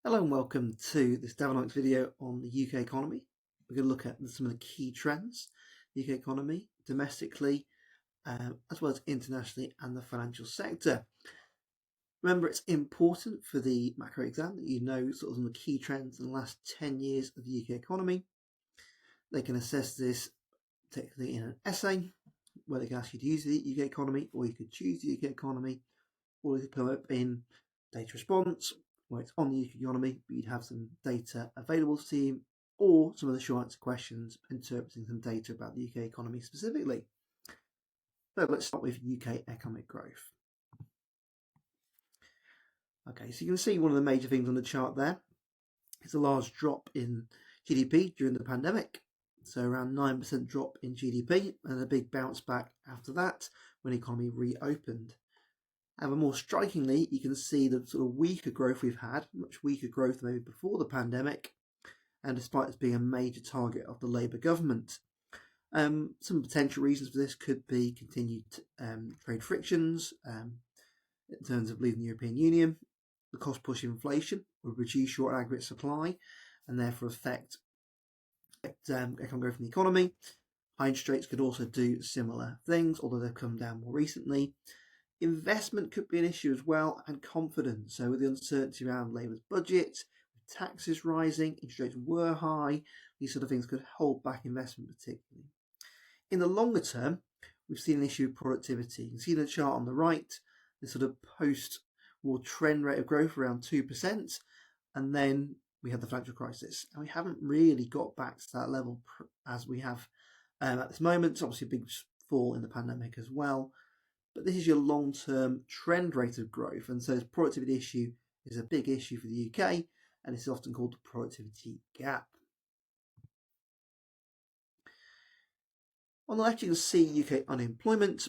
Hello and welcome to this Davenomics video on the UK economy. We're going to look at some of the key trends, the UK economy, domestically, as well as internationally and the financial sector. Remember, it's important for the macro exam that you know sort of some of the key trends in the last 10 years of the UK economy. They can assess this technically in an essay, where they can ask you to use the UK economy, or you could choose the UK economy, or it could come up in data response, where it's on the UK economy, but you'd have some data available to you, or some of the short answer questions interpreting some data about the UK economy specifically. So let's start with UK economic growth. Okay, so you can see one of the major things on the chart there is a large drop in GDP during the pandemic. So around 9% drop in GDP and a big bounce back after that when the economy reopened. However, more strikingly, you can see the sort of weaker growth we've had, much weaker growth than maybe before the pandemic, and despite this being a major target of the Labour government. Some potential reasons for this could be continued trade frictions in terms of leaving the European Union. The cost-push inflation would reduce short aggregate supply and therefore affect economic growth in the economy. High interest rates could also do similar things, although they've come down more recently. Investment could be an issue as well, and confidence. So with the uncertainty around Labour's budget, with taxes rising, interest rates were high, these sort of things could hold back investment particularly. In the longer term, we've seen an issue of productivity. You can see the chart on the right, the sort of post-war trend rate of growth around 2%, and then we had the financial crisis, and we haven't really got back to that level as we have at this moment. It's obviously a big fall in the pandemic as well. But this is your long-term trend rate of growth, and so this productivity issue is a big issue for the UK, and it's often called the productivity gap. On the left, you can see UK unemployment.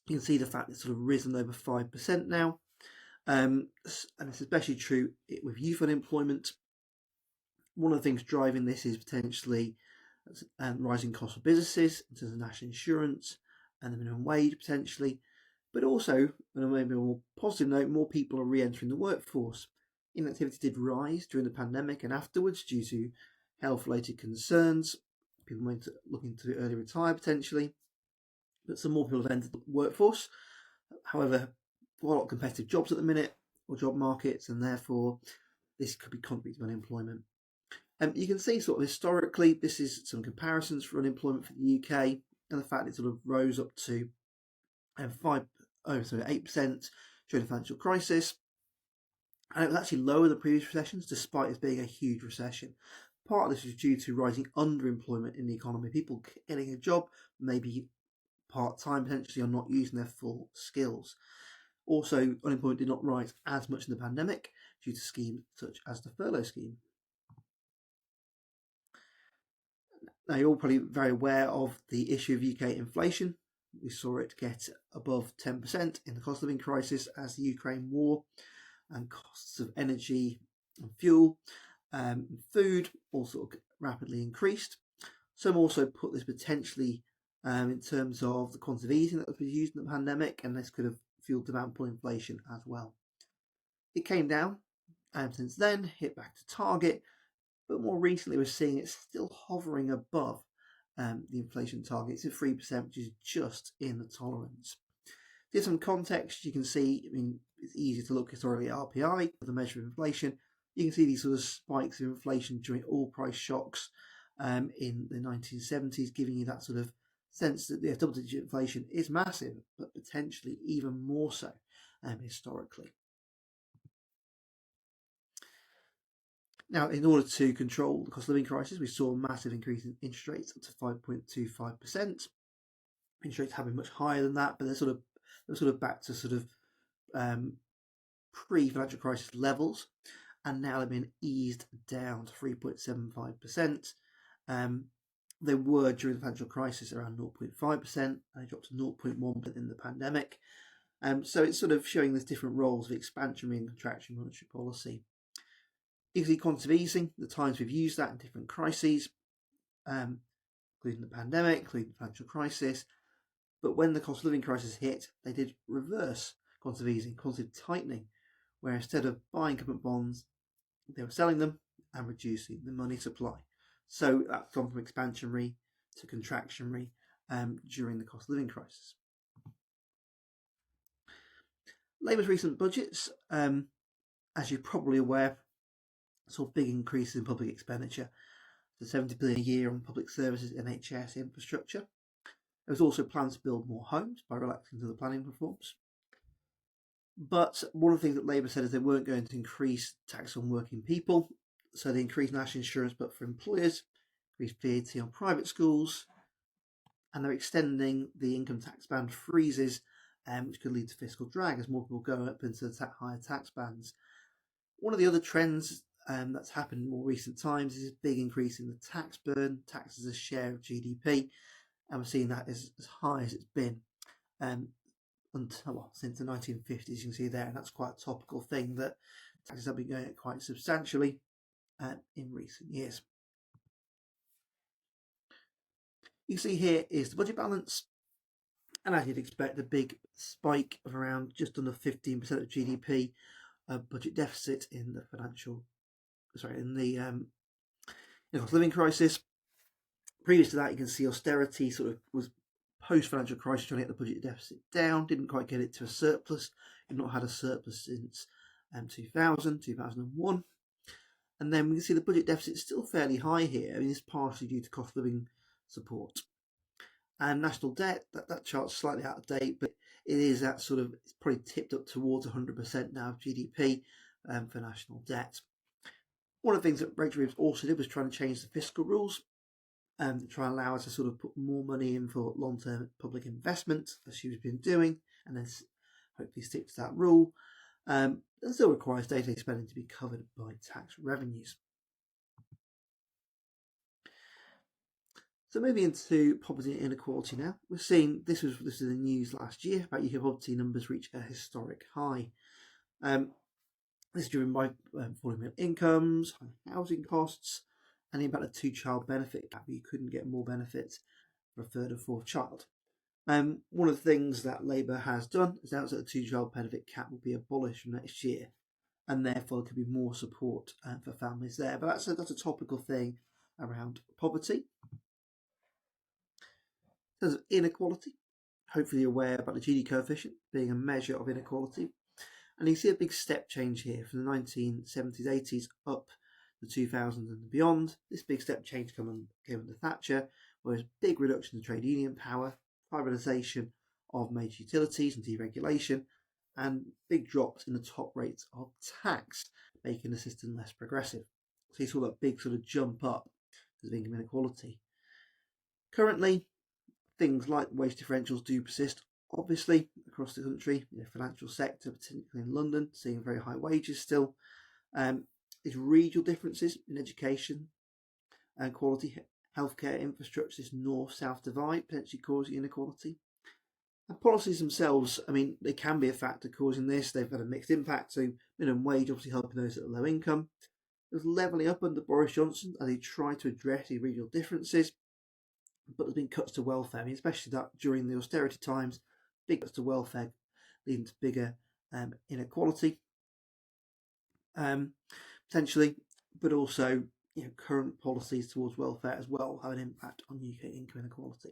You can see the fact it's sort of risen over 5% now, and it's especially true with youth unemployment. One of the things driving this is potentially rising costs for businesses in terms of national insurance and the minimum wage potentially, but also, on a maybe more positive note, more people are re-entering the workforce. Inactivity did rise during the pandemic and afterwards due to health-related concerns. People might be looking to early retire potentially, but some more people have entered the workforce. However, quite a lot of competitive jobs at the minute, or job markets, and therefore this could be contributing to unemployment. You can see sort of historically, this is some comparisons for unemployment for the UK, and the fact it sort of rose up to 8% during the financial crisis. And it was actually lower than previous recessions, despite it being a huge recession. Part of this was due to rising underemployment in the economy. People getting a job, maybe part-time potentially, or not using their full skills. Also, unemployment did not rise as much in the pandemic due to schemes such as the furlough scheme. Now, you're all probably very aware of the issue of UK inflation. We saw it get above 10% in the cost of living crisis as the Ukraine war and costs of energy and fuel and food also rapidly increased. Some also put this potentially in terms of the quantitative easing that was used in the pandemic, and this could have fueled demand pull inflation as well. It came down since then, hit back to target, but more recently we're seeing it still hovering above the inflation target. It's at 3%, which is just in the tolerance. To give some context, you can see, it's easy to look historically at RPI, the measure of inflation. You can see these sort of spikes of inflation during oil price shocks in the 1970s, giving you that sort of sense that the double-digit inflation is massive, but potentially even more so historically. Now, in order to control the cost of living crisis, we saw a massive increase in interest rates up to 5.25%. Interest rates have been much higher than that, but they're sort of back to sort of pre-financial crisis levels, and now they've been eased down to 3.75%. They were during the financial crisis around 0.5%, and they dropped to 0.1% in the pandemic. So it's sort of showing there's different roles of expansionary and contractionary monetary policy. You can see quantitative easing, the times we've used that in different crises, including the pandemic, including the financial crisis. But when the cost of living crisis hit, they did reverse quantitative easing, quantitative tightening, where instead of buying government bonds, they were selling them and reducing the money supply. So that's gone from expansionary to contractionary during the cost of living crisis. Labour's recent budgets, as you're probably aware, saw big increases in public expenditure, so 70 billion a year on public services, NHS infrastructure. There was also plans to build more homes by relaxing to the planning reforms. But one of the things that Labour said is they weren't going to increase tax on working people, so they increased national insurance but for employers, increased VAT on private schools, and they're extending the income tax band freezes, which could lead to fiscal drag as more people go up into the higher tax bands. One of the other trends that's happened in more recent times is a big increase in the tax burden, tax as a share of GDP, and we're seeing that as high as it's been since the 1950s. You can see there, and that's quite a topical thing, that taxes have been going up quite substantially in recent years. You can see here is the budget balance, and as you'd expect, a big spike of around just under 15% of GDP budget deficit in the cost of living crisis. Previous to that, you can see austerity sort of was post-financial crisis trying to get the budget deficit down, didn't quite get it to a surplus. You've not had a surplus since 2001. And then we can see the budget deficit is still fairly high here. I mean, it's partially due to cost of living support. And national debt, that chart's slightly out of date, but it is at sort of, it's probably tipped up towards 100% now of GDP for national debt. One of the things that Rachel Reeves also did was trying to change the fiscal rules and try and allow us to sort of put more money in for long-term public investment, as she's been doing, and then hopefully stick to that rule. And still requires day-to-day spending to be covered by tax revenues. So moving into poverty and inequality now, we're seeing this was in the news last year about UK poverty numbers reach a historic high. This is driven by falling middle incomes, high housing costs, and the impact of two-child benefit cap. You couldn't get more benefits for a third or fourth child. One of the things that Labour has done is announced that the two-child benefit cap will be abolished from next year, and therefore there could be more support for families there. But that's a topical thing around poverty. In terms of inequality, hopefully you're aware about the Gini coefficient being a measure of inequality. And you see a big step change here from the 1970s, 80s up the 2000s and beyond. This big step change came under Thatcher, whereas big reduction in trade union power, privatisation of major utilities and deregulation, and big drops in the top rates of tax, making the system less progressive. So you saw that big sort of jump up as income inequality. Currently, things like wage differentials do persist, obviously, across the country. The financial sector, particularly in London, seeing very high wages still. There's regional differences in education and quality healthcare infrastructure, this north-south divide potentially causing inequality. And policies themselves, I mean, they can be a factor causing this. They've had a mixed impact. So minimum wage obviously helping those at a low income. There's levelling up under Boris Johnson as he tried to address the regional differences. But there's been cuts to welfare, I mean, especially that during the austerity times, big cuts to welfare leading to bigger inequality, potentially, but also current policies towards welfare as well have an impact on UK income inequality.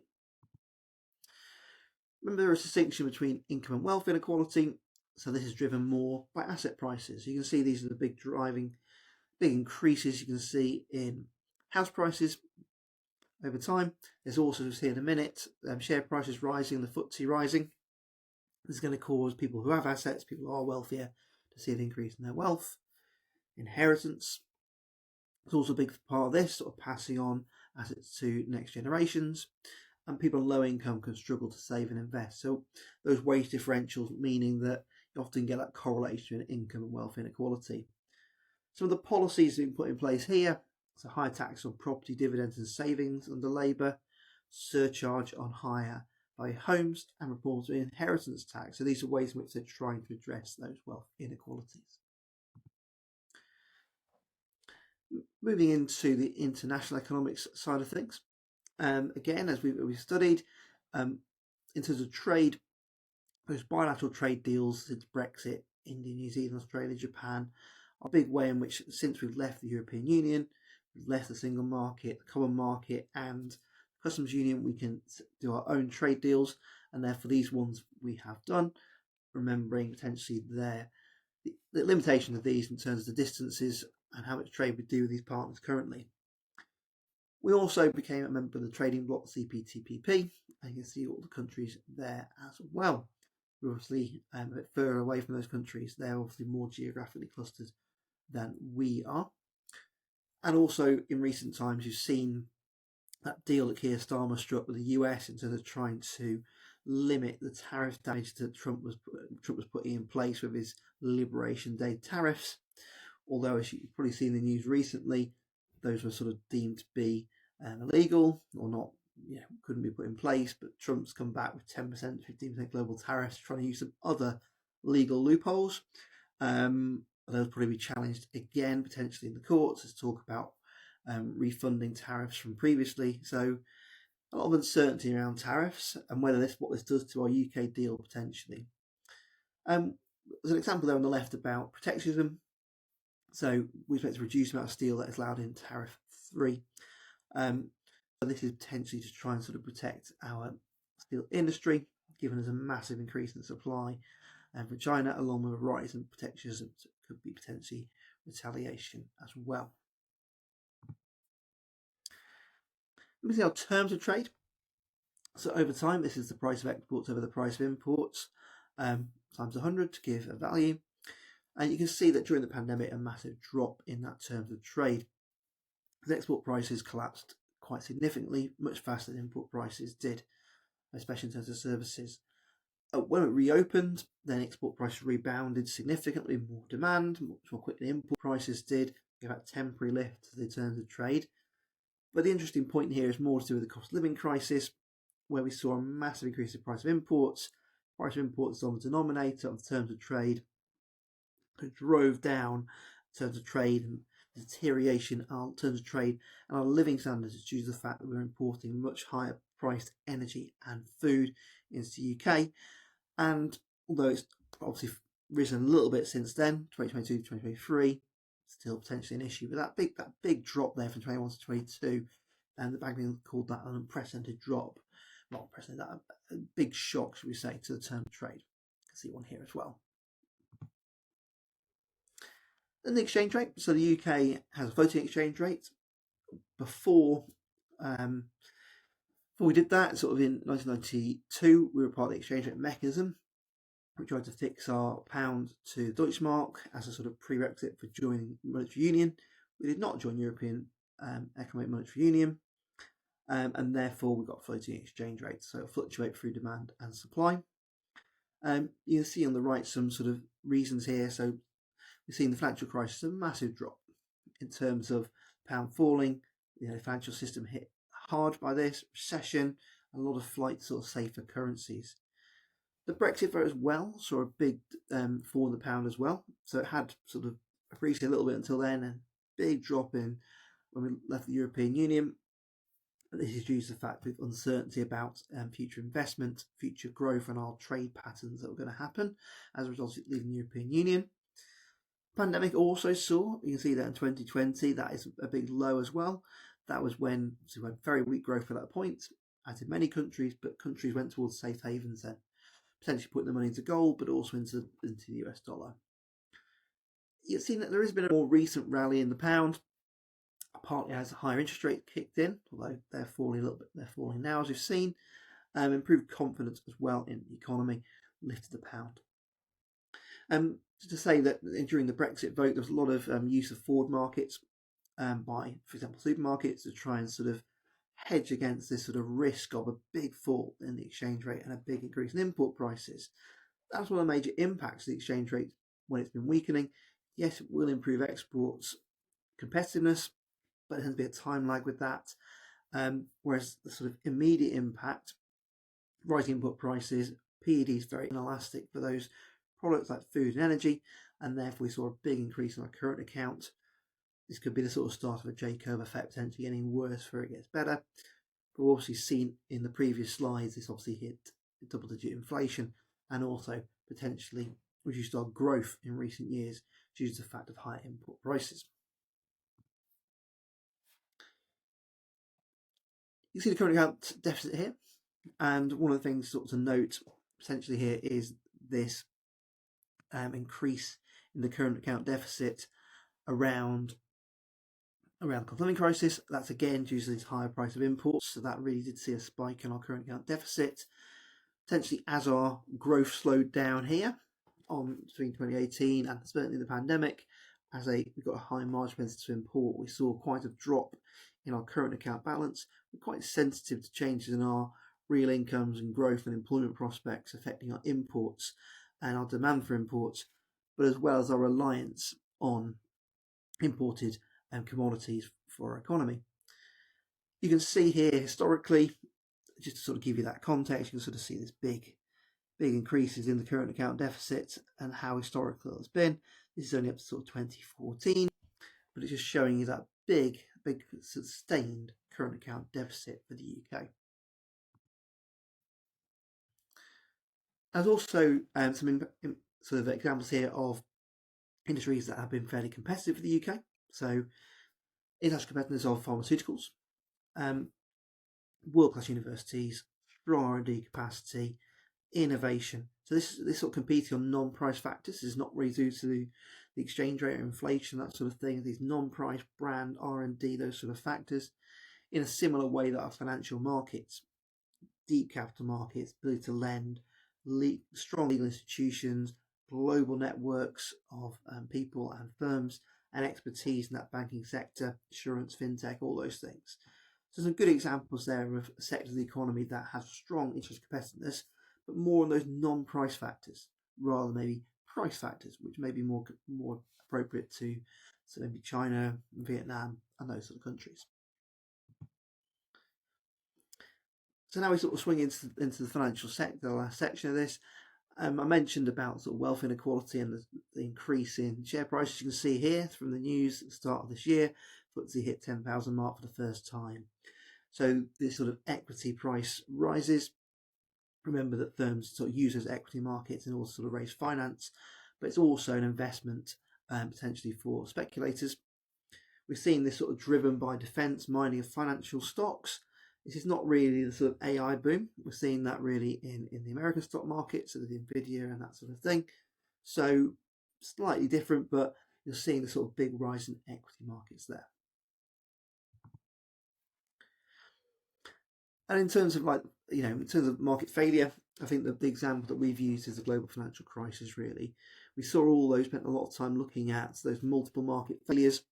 Remember, there is a distinction between income and wealth inequality, so this is driven more by asset prices. You can see these are the big increases you can see in house prices over time. There's also, as here in a minute, share prices rising, the FTSE rising. This is going to cause people who have assets, people who are wealthier, to see an increase in their wealth. Inheritance is also a big part of this, sort of passing on assets to next generations. And people on low income can struggle to save and invest. So those wage differentials meaning that you often get that correlation in income and wealth inequality. Some of the policies being put in place here: so high tax on property, dividends and savings under Labour, surcharge on higher value homes, and reforms of inheritance tax. So these are ways in which they're trying to address those wealth inequalities. Moving into the international economics side of things. Again, as we've studied, in terms of trade, those bilateral trade deals since Brexit, India, New Zealand, Australia, Japan, a big way in which, since we've left the European Union, we've left the single market, the common market, and customs union, we can do our own trade deals, and therefore these ones we have done, remembering potentially the limitations of these in terms of the distances and how much trade we do with these partners currently. We also became a member of the trading bloc CPTPP, and you can see all the countries there as well. We're obviously a bit further away from those countries. They're obviously more geographically clustered than we are. And also in recent times, you've seen that deal that Keir Starmer struck with the US in terms of trying to limit the tariff damage that Trump was putting in place with his Liberation Day tariffs. Although, as you've probably seen in the news recently, those were sort of deemed to be illegal or not, couldn't be put in place. But Trump's come back with 10%, 15% global tariffs, trying to use some other legal loopholes. They'll probably be challenged again, potentially in the courts, as talk about refunding tariffs from previously. So a lot of uncertainty around tariffs and what this does to our UK deal potentially. There's an example there on the left about protectionism. So we expect to reduce the amount of steel that is allowed in tariff 3. So this is potentially to try and sort of protect our steel industry, given us a massive increase in supply for China, along with a rise in protectionism. So it could be potentially retaliation as well. Let me see our terms of trade. So over time, this is the price of exports over the price of imports, times 100 to give a value. And you can see that during the pandemic, a massive drop in that terms of trade. The export prices collapsed quite significantly, much faster than import prices did, especially in terms of services. When it reopened, then export prices rebounded significantly, more demand, much more quickly than import prices did, gave that temporary lift to the terms of trade. But the interesting point here is more to do with the cost of living crisis, where we saw a massive increase in the price of imports. Price of imports on the denominator of the terms of trade drove down terms of trade and deterioration in our terms of trade and our living standards due to the fact that we're importing much higher priced energy and food into the UK. And although it's obviously risen a little bit since then, 2022 to 2023, still potentially an issue. But that big drop there from 21 to 22, and the Bank of England called that an unprecedented drop. Not unprecedented, that a big shock, should we say, to the term of trade. You can see one here as well. Then the exchange rate. So the UK has a floating exchange rate. Before we did that, sort of in 1992, we were part of the exchange rate mechanism. We tried to fix our pound to the Deutschmark as a sort of prerequisite for joining monetary union. We did not join European Economic Monetary Union, and therefore we got floating exchange rates, so it'll fluctuate through demand and supply. You can see on the right some sort of reasons here. So we've seen the financial crisis, a massive drop in terms of pound falling. The financial system hit hard by this recession, a lot of flight to sort of safer currencies. The Brexit vote as well saw a big fall in the pound as well. So it had sort of appreciated a little bit until then, and big drop in when we left the European Union. This is due to the fact with uncertainty about future investment, future growth, and our trade patterns that were going to happen as a result of leaving the European Union. Pandemic also saw, you can see that in 2020, that is a big low as well. That was when we had very weak growth at that point, as in many countries, but countries went towards safe havens then, potentially putting the money into gold, but also into the US dollar. You've seen that there has been a more recent rally in the pound, partly as higher interest rates kicked in, although they're falling a little bit. They're falling now, as we've seen. Improved confidence as well in the economy lifted the pound. To say that during the Brexit vote, there was a lot of use of forward markets by, for example, supermarkets to try and sort of hedge against this sort of risk of a big fall in the exchange rate and a big increase in import prices. That's one of the major impacts of the exchange rate when it's been weakening. Yes, it will improve exports competitiveness, but there has to be a time lag with that. Whereas the sort of immediate impact, rising input prices, PED is very inelastic for those products like food and energy, and therefore we saw a big increase in our current account. This could be the sort of start of a J-curve effect, potentially getting worse before it gets better. But we've obviously seen in the previous slides, this obviously hit double-digit inflation and also potentially reduced our growth in recent years due to the fact of higher import prices. You see the current account deficit here, and one of the things sort of to note potentially here is this increase in the current account deficit around the cost of living crisis. That's again due to this higher price of imports, so that really did see a spike in our current account deficit. Potentially as our growth slowed down here between 2018 and certainly the pandemic, we've got a high margin propensity to import, we saw quite a drop in our current account balance. We're quite sensitive to changes in our real incomes and growth and employment prospects affecting our imports and our demand for imports, but as well as our reliance on imported commodities for our economy. You can see here historically, just to sort of give you that context, you can sort of see this big increases in the current account deficit and how historical it's been. This is only up to sort of 2014, but it's just showing you that big sustained current account deficit for the UK. There's also some sort of examples here of industries that have been fairly competitive for the UK. So international competitors of pharmaceuticals, world-class universities, strong R&D capacity, innovation. So this sort of competing on non-price factors. This is not really due to the exchange rate or inflation, that sort of thing. These non-price brand R&D, those sort of factors, in a similar way that our financial markets, deep capital markets, ability to lend, strong legal institutions, global networks of people and firms, and expertise in that banking sector, insurance, fintech, all those things. So some good examples there of a sector of the economy that has strong interest competitiveness, but more on those non-price factors rather than maybe price factors, which may be more appropriate to maybe China, Vietnam, and those sort of countries. So now we sort of swing into the financial sector, the last section of this. I mentioned about sort of wealth inequality and the increase in share prices. You can see here from the news at the start of this year, FTSE hit 10,000 mark for the first time. So this sort of equity price rises. Remember that firms sort of use those equity markets in order to sort of raise finance, but it's also an investment potentially for speculators. We've seen this sort of driven by defence, mining, and financial stocks. This is not really the sort of AI boom. We're seeing that really in the American stock market, so the Nvidia and that sort of thing. So slightly different, but you're seeing the sort of big rise in equity markets there. And in terms of in terms of market failure, I think the example that we've used is the global financial crisis, really. We saw all those, spent a lot of time looking at those multiple market failures,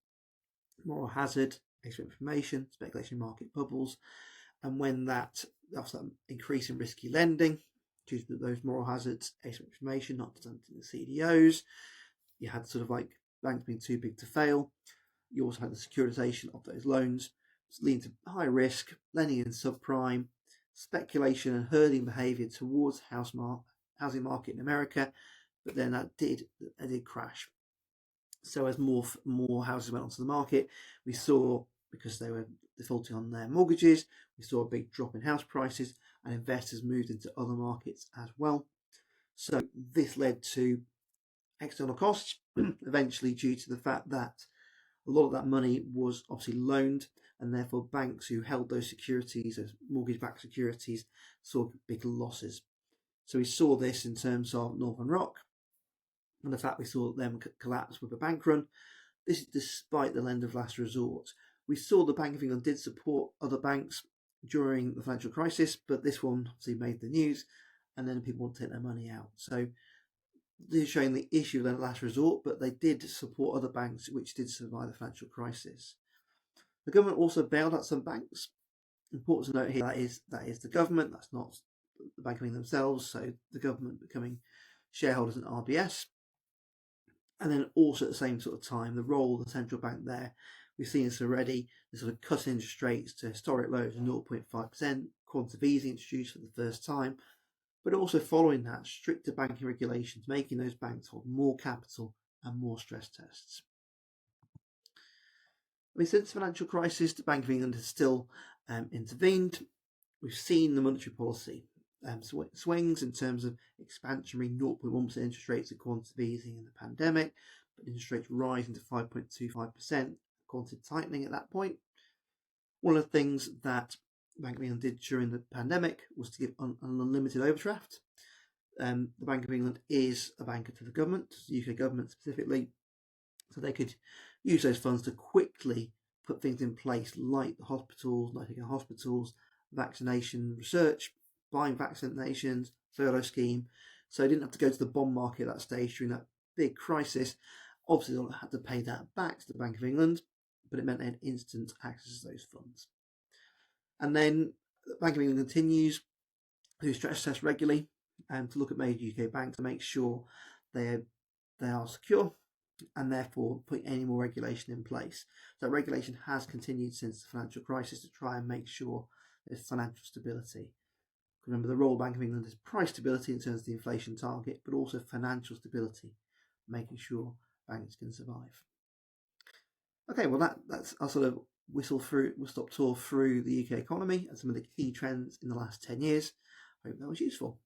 moral hazard, asymmetric information, speculation market bubbles, and when that increase in risky lending due to those moral hazards, asymmetric information, not presenting the CDOs, you had sort of like banks being too big to fail. You also had the securitization of those loans, leading to high risk, lending in subprime, speculation and herding behaviour towards housing market in America, but then that did crash. So as more houses went onto the market, we saw, because they were defaulting on their mortgages, we saw a big drop in house prices, and investors moved into other markets as well. So this led to external costs, eventually due to the fact that a lot of that money was obviously loaned, and therefore banks who held those securities, those mortgage-backed securities, saw big losses. So we saw this in terms of Northern Rock, and the fact we saw them collapse with a bank run. This is despite the lender of last resort. We saw the Bank of England did support other banks during the financial crisis, but this one obviously made the news, and then people want to take their money out. So this is showing the issue of the last resort, but they did support other banks which did survive the financial crisis. The government also bailed out some banks. Important to note here, that is the government, that's not the Bank of England themselves, so the government becoming shareholders in RBS. And then also at the same sort of time, the role of the central bank there, we've seen this already, the sort of cutting interest rates to historic lows of 0.5%, quantitative easing introduced for the first time, but also following that, stricter banking regulations, making those banks hold more capital and more stress tests. I mean, since the financial crisis, the Bank of England has still intervened. We've seen the monetary policy swings in terms of expansionary 0.1% interest rates at quantitative easing in the pandemic, but interest rates rising to 5.25%, quantitative tightening at that point. One of the things that the Bank of England did during the pandemic was to give an unlimited overdraft. The Bank of England is a banker to the government, the UK government specifically, so they could use those funds to quickly put things in place like the hospitals, vaccination research, buying vaccinations, furlough scheme. So they didn't have to go to the bond market at that stage during that big crisis. Obviously, they had to pay that back to the Bank of England, but it meant they had instant access to those funds. And then the Bank of England continues to stress test regularly and to look at major UK banks to make sure they are secure and therefore putting any more regulation in place. So regulation has continued since the financial crisis to try and make sure there's financial stability. Remember, the role of the Bank of England is price stability in terms of the inflation target, but also financial stability, making sure banks can survive. Okay, well that's our sort of whistle-stop tour through the UK economy and some of the key trends in the last 10 years. I hope that was useful.